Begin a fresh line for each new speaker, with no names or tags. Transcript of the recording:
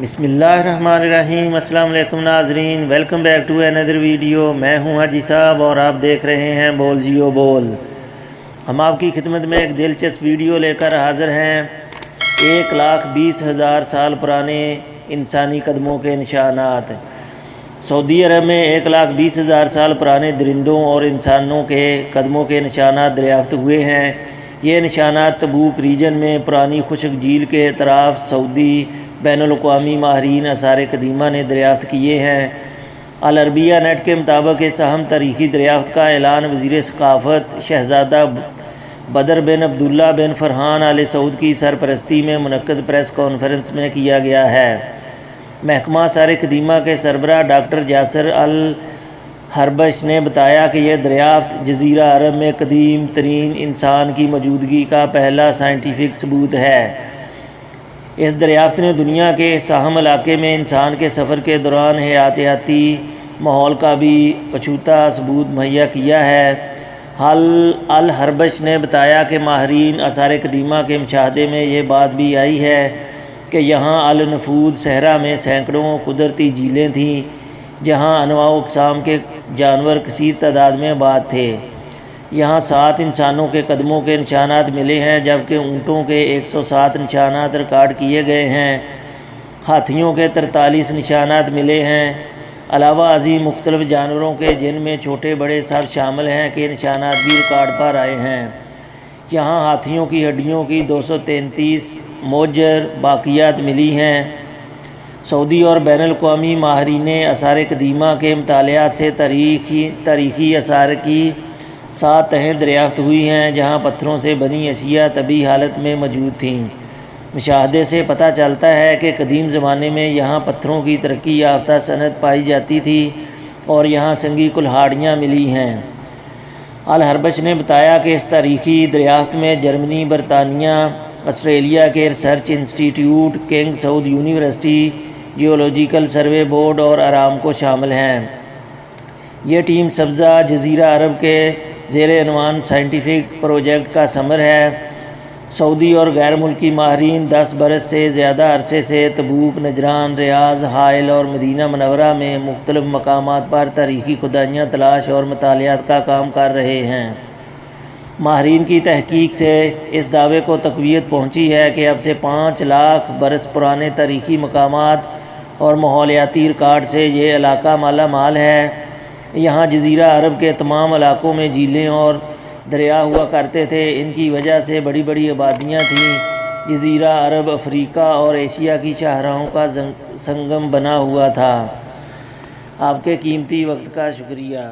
بسم اللہ الرحمن الرحیم۔ السلام علیکم ناظرین، ویلکم بیک ٹو اندر ویڈیو۔ میں ہوں حاجی صاحب اور آپ دیکھ رہے ہیں بول جیو بول۔ ہم آپ کی خدمت میں ایک دلچسپ ویڈیو لے کر حاضر ہیں۔ 1,20,000 سال پرانے انسانی قدموں کے نشانات۔ سعودی عرب میں 1,20,000 سال پرانے درندوں اور انسانوں کے قدموں کے نشانات دریافت ہوئے ہیں۔ یہ نشانات تبوک ریجن میں پرانی خشک جھیل کے اطراف سعودی بین الاقوامی ماہرین آثار قدیمہ نے دریافت کیے ہیں۔ العربیہ نیٹ کے مطابق اس اہم تاریخی دریافت کا اعلان وزیر ثقافت شہزادہ بدر بن عبداللہ بن فرحان آل سعود کی سرپرستی میں منعقد پریس کانفرنس میں کیا گیا ہے۔ محکمہ آثار قدیمہ کے سربراہ ڈاکٹر جاسر al-Harbash نے بتایا کہ یہ دریافت جزیرہ عرب میں قدیم ترین انسان کی موجودگی کا پہلا سائنٹیفک ثبوت ہے۔ اس دریافت نے دنیا کے اس اہم علاقے میں انسان کے سفر کے دوران حیاتیاتی ماحول کا بھی اچھوتا ثبوت مہیا کیا ہے۔ al-Harbash نے بتایا کہ ماہرین آثار قدیمہ کے مشاہدے میں یہ بات بھی آئی ہے کہ یہاں al-Nafud صحرا میں سینکڑوں قدرتی جھیلیں تھیں جہاں انواع و اقسام کے جانور کثیر تعداد میں آباد تھے۔ یہاں 7 انسانوں کے قدموں کے نشانات ملے ہیں جبکہ اونٹوں کے 107 نشانات ریکارڈ کیے گئے ہیں۔ ہاتھیوں کے 43 نشانات ملے ہیں۔ علاوہ ازیں مختلف جانوروں کے جن میں چھوٹے بڑے سب شامل ہیں کے نشانات بھی ریکارڈ پر آئے ہیں۔ یہاں ہاتھیوں کی ہڈیوں کی 233 موجر باقیات ملی ہیں۔ سعودی اور بین الاقوامی ماہرین آثار قدیمہ کے مطالعات سے تاریخی آثار کی 7 تہیں دریافت ہوئی ہیں جہاں پتھروں سے بنی اشیاء طبی حالت میں موجود تھیں۔ مشاہدے سے پتہ چلتا ہے کہ قدیم زمانے میں یہاں پتھروں کی ترقی یافتہ صنعت پائی جاتی تھی اور یہاں سنگی کلہاڑیاں ملی ہیں۔ al-Harbash نے بتایا کہ اس تاریخی دریافت میں جرمنی، برطانیہ، آسٹریلیا کے ریسرچ انسٹی ٹیوٹ، کنگ سعود یونیورسٹی، جیولوجیکل سروے بورڈ اور آرامکو شامل ہیں۔ یہ ٹیم سبزہ جزیرہ عرب کے زیر عنوان سائنٹیفک پروجیکٹ کا ثمر ہے۔ سعودی اور غیر ملکی ماہرین 10 برس سے زیادہ عرصے سے تبوک، نجران، ریاض، حائل اور مدینہ منورہ میں مختلف مقامات پر تاریخی کھدائیاں تلاش اور مطالعات کا کام کر رہے ہیں۔ ماہرین کی تحقیق سے اس دعوے کو تقویت پہنچی ہے کہ اب سے 5 لاکھ برس پرانے تاریخی مقامات اور ماحولیاتی ریکارڈ سے یہ علاقہ مالا مال ہے۔ یہاں جزیرہ عرب کے تمام علاقوں میں جھیلیں اور دریا ہوا کرتے تھے۔ ان کی وجہ سے بڑی بڑی آبادیاں تھیں۔ جزیرہ عرب افریقہ اور ایشیا کی شاہراہوں کا سنگم بنا ہوا تھا۔ آپ کے قیمتی وقت کا شکریہ۔